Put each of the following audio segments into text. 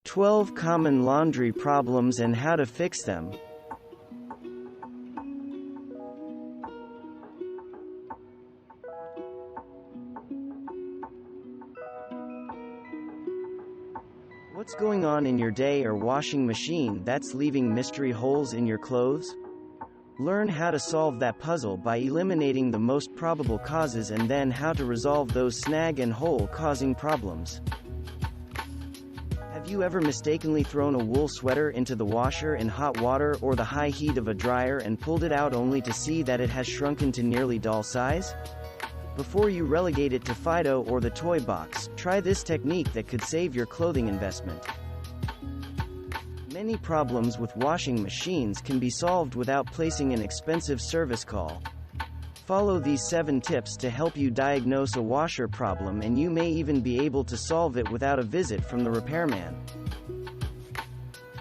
12 common laundry problems and how to fix them. What's going on in your day or washing machine that's leaving mystery holes in your clothes? Learn how to solve that puzzle by eliminating the most probable causes and then how to resolve those snag and hole causing problems. Have you ever mistakenly thrown a wool sweater into the washer in hot water or the high heat of a dryer and pulled it out only to see that it has shrunken to nearly doll size? Before you relegate it to Fido or the toy box, try this technique that could save your clothing investment. Many problems with washing machines can be solved without placing an expensive service call. Follow these 7 tips to help you diagnose a washer problem, and you may even be able to solve it without a visit from the repairman.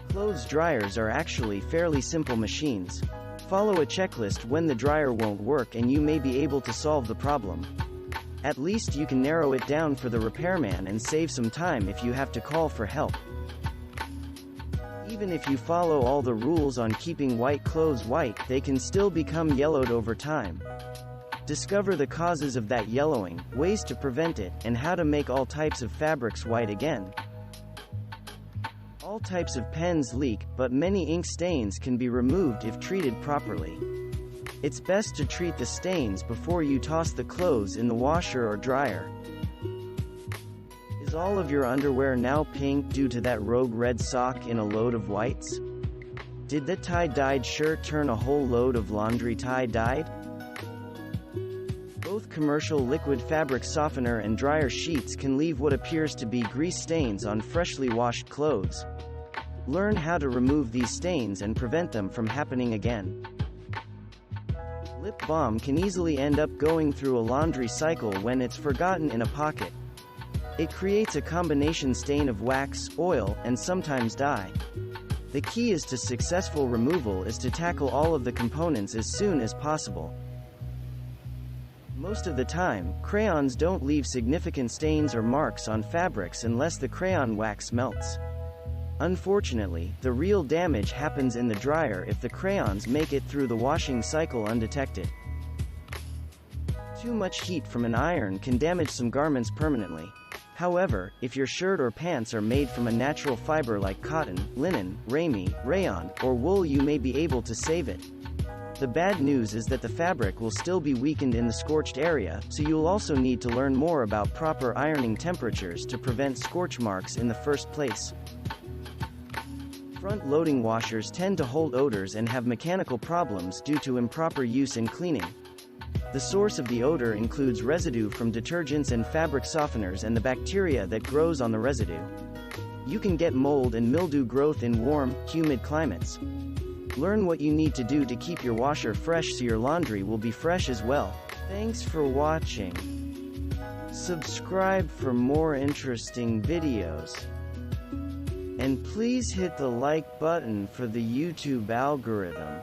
Clothes dryers are actually fairly simple machines. Follow a checklist when the dryer won't work and you may be able to solve the problem. At least you can narrow it down for the repairman and save some time if you have to call for help. Even if you follow all the rules on keeping white clothes white, they can still become yellowed over time. Discover the causes of that yellowing, ways to prevent it, and how to make all types of fabrics white again. All types of pens leak, but many ink stains can be removed if treated properly. It's best to treat the stains before you toss the clothes in the washer or dryer. Is all of your underwear now pink due to that rogue red sock in a load of whites? Did that tie-dyed shirt turn a whole load of laundry tie-dyed? Both commercial liquid fabric softener and dryer sheets can leave what appears to be grease stains on freshly washed clothes. Learn how to remove these stains and prevent them from happening again. Lip balm can easily end up going through a laundry cycle when it's forgotten in a pocket. It creates a combination stain of wax, oil, and sometimes dye. The key is to successful removal is to tackle all of the components as soon as possible. Most of the time, crayons don't leave significant stains or marks on fabrics unless the crayon wax melts. Unfortunately, the real damage happens in the dryer if the crayons make it through the washing cycle undetected. Too much heat from an iron can damage some garments permanently. However, if your shirt or pants are made from a natural fiber like cotton, linen, rayon, or wool, you may be able to save it. The bad news is that the fabric will still be weakened in the scorched area, so you'll also need to learn more about proper ironing temperatures to prevent scorch marks in the first place. Front-loading washers tend to hold odors and have mechanical problems due to improper use in cleaning. The source of the odor includes residue from detergents and fabric softeners and the bacteria that grows on the residue. You can get mold and mildew growth in warm, humid climates. Learn what you need to do to keep your washer fresh so your laundry will be fresh as well. Thanks for watching. Subscribe for more interesting videos. And please hit the like button for the YouTube algorithm.